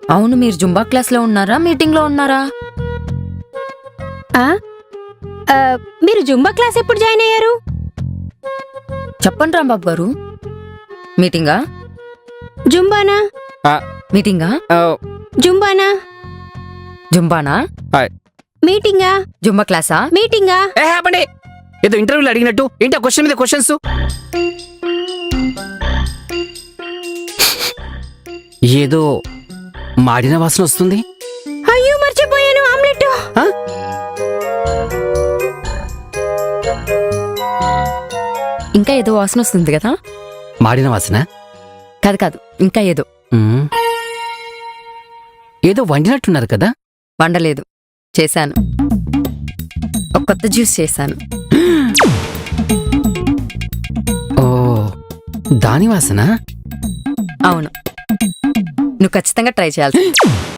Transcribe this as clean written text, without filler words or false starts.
అవును, మీరు జుంబా క్లాస్లో ఉన్నారా, మీటింగ్లో ఉన్నారా? ఆ? మీరు జుంబా క్లాస్ ఎప్పుడు జాయిన్ అయ్యారు? చెప్పండి రాంబాబు గారు. మీటింగా? జుంబానా? మీటింగా? జుంబానా? జుంబానా? మీటింగా? జుంబా క్లాసా? మీటింగా? ఆపండి. ఏదో ఇంటర్వ్యూలో అడిగినట్టు ఏంటి ఆ క్వశ్చన్ మీద క్వశ్చన్స్? ఏదో మాడిన వాసన వస్తుంది. అయ్యో మర్చిపోయాను, ఆమ్లెట్. ఆ? ఇంకా ఏదో వాసన వస్తుంది కదా? మాడిన వాసన కాదు కాదు, ఇంకా ఏదో. మ్మ్. ఏదో వండినట్టున్నారు కదా? వండలేదు, చేశాను. ఒక కొత్త జ్యూస్ చేశాను. ఓ, దాని వాసన. అవును, నువ్వు ఖచ్చితంగా ట్రై చేయాలి.